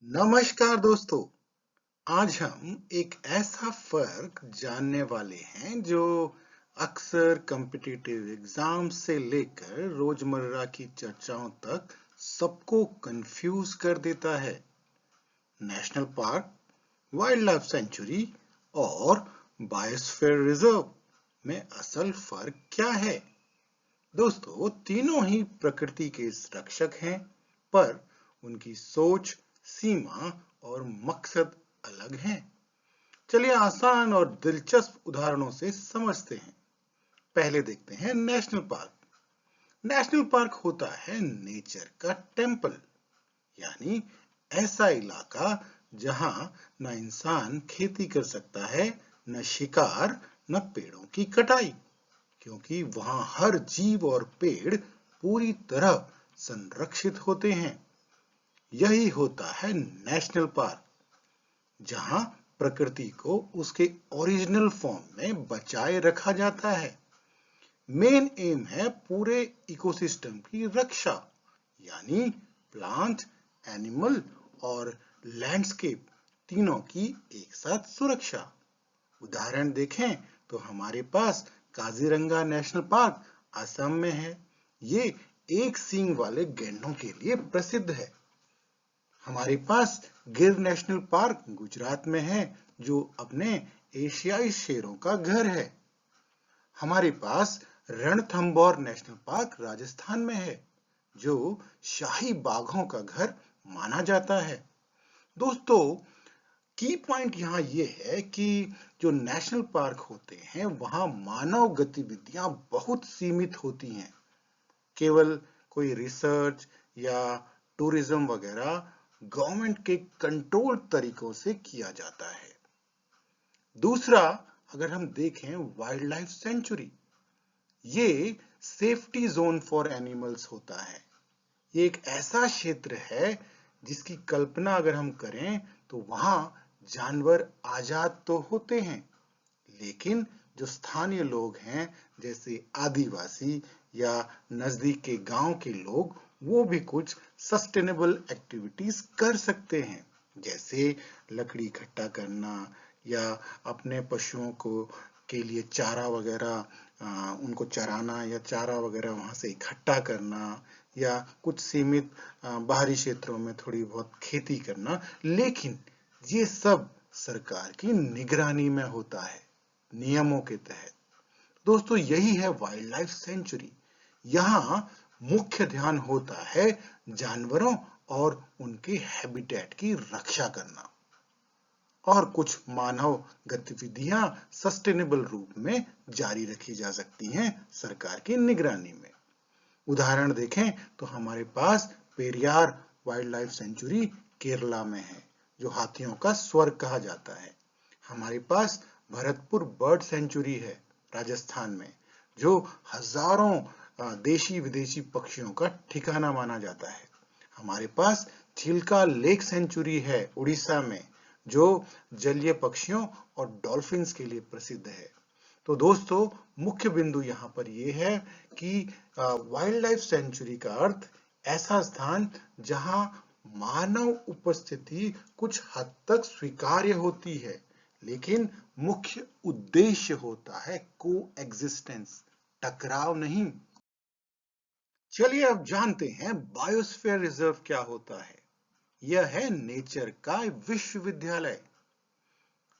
नमस्कार दोस्तों। आज हम एक ऐसा फर्क जानने वाले हैं जो अक्सर कॉम्पिटिटिव एग्जाम से लेकर रोजमर्रा की चर्चाओं तक सबको कंफ्यूज कर देता है। National park, wild life century और बायोस्फीयर रिजर्व में असल फर्क क्या है? दोस्तों, तीनों ही प्रकृति के रक्षक हैं, पर उनकी सोच, सीमा और मकसद अलग हैं। चलिए आसान और दिलचस्प उदाहरणों से समझते हैं। पहले देखते हैं नेशनल पार्क। नेशनल पार्क होता है नेचर का टेम्पल, यानी ऐसा इलाका जहां न इंसान खेती कर सकता है, न शिकार, न पेड़ों की कटाई, क्योंकि वहां हर जीव और पेड़ पूरी तरह संरक्षित होते हैं। यही होता है नेशनल पार्क, जहां प्रकृति को उसके ओरिजिनल फॉर्म में बचाए रखा जाता है। मेन एम है पूरे इकोसिस्टम की रक्षा, यानी प्लांट, एनिमल और लैंडस्केप तीनों की एक साथ सुरक्षा। उदाहरण देखें तो हमारे पास काजीरंगा नेशनल पार्क असम में है। ये एक सींग वाले गैंडों के लिए प्रसिद्ध है। हमारे पास गिर नेशनल पार्क गुजरात में है, जो अपने एशियाई शेरों का घर है। हमारे पास रणथंभौर नेशनल पार्क राजस्थान में है, जो शाही बाघों का घर माना जाता है। दोस्तों, की पॉइंट यहाँ ये है कि जो नेशनल पार्क होते हैं वहां मानव गतिविधियां बहुत सीमित होती हैं। केवल कोई रिसर्च या टूरिज्म वगैरह गवर्नमेंट के कंट्रोल तरीकों से किया जाता है। दूसरा, अगर हम देखें वाइल्ड लाइफ सेंचुरी, ये सेफ्टी जोन फॉर एनिमल्स होता है। ये एक ऐसा क्षेत्र है जिसकी कल्पना अगर हम करें तो वहां जानवर आजाद तो होते हैं, लेकिन जो स्थानीय लोग हैं, जैसे आदिवासी या नजदीक के गांव के लोग, वो भी कुछ सस्टेनेबल एक्टिविटीज कर सकते हैं, जैसे लकड़ी इकट्ठा करना या अपने पशुओं को के लिए चारा वगैरह उनको चराना या चारा वगैरह वहां से इकट्ठा करना, या कुछ सीमित बाहरी क्षेत्रों में थोड़ी बहुत खेती करना। लेकिन ये सब सरकार की निगरानी में होता है, नियमों के तहत। दोस्तों, यही है वाइल्ड लाइफ सेंचुरी। यहाँ मुख्य ध्यान होता है जानवरों और उनके हैबिटेट की रक्षा करना, और कुछ मानव गतिविधियां सस्टेनेबल रूप में जारी रखी जा सकती हैं सरकार की निगरानी में। उदाहरण देखें तो हमारे पास Periyar wild life sanctuary Kerala में है, जो हाथियों का स्वर्ग कहा जाता है। हमारे पास भरतपुर बर्ड सेंचुरी है राजस्थान में, जो हजारों देशी विदेशी पक्षियों का ठिकाना माना जाता है। हमारे पास चिल्का लेक सेंचुरी है उड़ीसा में, जो जलीय पक्षियों और डॉल्फिन्स के लिए प्रसिद्ध है। तो दोस्तों, मुख्य बिंदु यहाँ पर यह है कि वाइल्ड लाइफ सेंचुरी का अर्थ ऐसा स्थान जहां मानव उपस्थिति कुछ हद तक स्वीकार्य होती है, लेकिन मुख्य उद्देश्य होता है को एग्जिस्टेंस, टकराव नहीं। चलिए अब जानते हैं बायोस्फीयर रिजर्व क्या होता है। यह है नेचर का विश्वविद्यालय।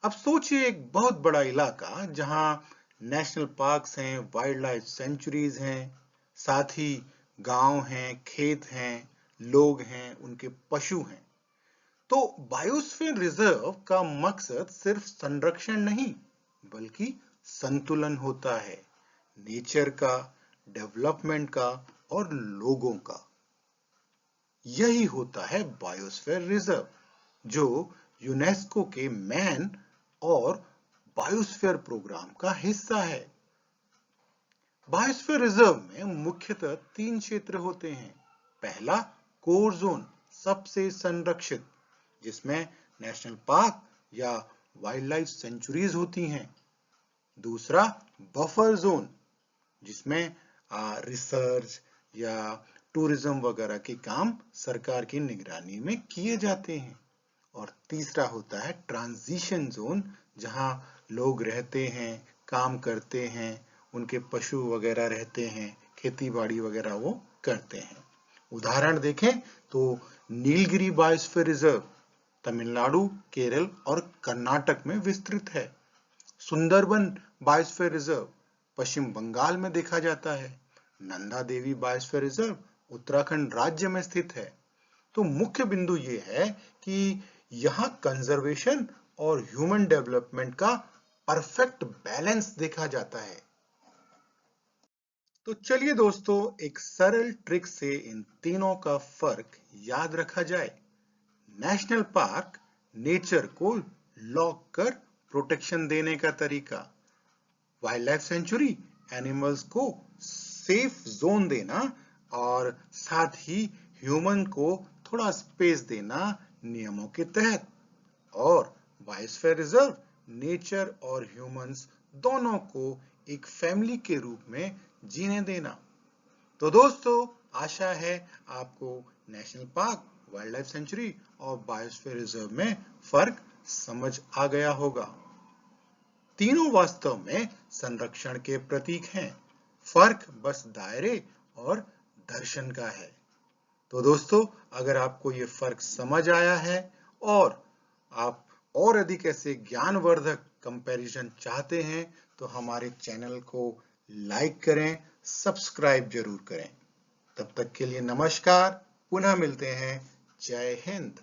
अब सोचिए एक बहुत बड़ा इलाका जहां नेशनल पार्क्स हैं, वाइल्ड लाइफ सेंचुरीज हैं, साथ ही गांव हैं, खेत हैं, लोग हैं, उनके पशु हैं। तो बायोस्फीयर रिजर्व का मकसद सिर्फ संरक्षण नहीं, बल्कि संतुलन होता है, नेचर का, डेवलपमेंट का और लोगों का। यही होता है बायोस्फीयर रिजर्व, जो यूनेस्को के मैन और बायोस्फीयर प्रोग्राम का हिस्सा है। बायोस्फीयर रिजर्व में मुख्यतः 3 क्षेत्र होते हैं। पहला, कोर जोन, सबसे संरक्षित, जिसमें नेशनल पार्क या वाइल्ड लाइफ सेंचुरीज होती हैं। दूसरा, बफर जोन, जिसमें रिसर्च या टूरिज्म वगैरह के काम सरकार की निगरानी में किए जाते हैं। और तीसरा होता है ट्रांजिशन जोन, जहां लोग रहते हैं, काम करते हैं, उनके पशु वगैरह रहते हैं, खेती बाड़ी वगैरह वो करते हैं। उदाहरण देखें तो नीलगिरी बायोस्फीयर रिजर्व तमिलनाडु, केरल और कर्नाटक में विस्तृत है। सुंदरबन बायोस्फीयर रिजर्व पश्चिम बंगाल में देखा जाता है। नंदा देवी बायोस्फीयर रिजर्व उत्तराखंड राज्य में स्थित है। तो मुख्य बिंदु ये है कि यहाँ कंजर्वेशन और ह्यूमन डेवलपमेंट का परफेक्ट बैलेंस देखा जाता है। तो चलिए दोस्तों, एक सरल ट्रिक से इन तीनों का फर्क याद रखा जाए। नेशनल पार्क नेचर को लॉक कर प्रोटेक्शन देने का तरीका, वाइल्ड लाइफ सेंचुरी एनिमल्स को सेफ जोन देना और साथ ही ह्यूमन को थोड़ा स्पेस देना नियमों के तहत, और बायोस्फीयर रिजर्व नेचर और ह्यूमंस दोनों को एक फैमिली के रूप में जीने देना। तो दोस्तों, आशा है आपको national park, wild life century और बायोस्फीयर रिजर्व में फर्क समझ आ गया होगा। तीनों वास्तव में संरक्षण के प्रतीक हैं, फर्क बस दायरे और दर्शन का है। तो दोस्तों, अगर आपको ये फर्क समझ आया है और आप और अधिक ऐसे ज्ञानवर्धक कंपैरिजन चाहते हैं तो हमारे चैनल को लाइक करें, सब्सक्राइब जरूर करें। तब तक के लिए नमस्कार, पुनः मिलते हैं। जय हिंद।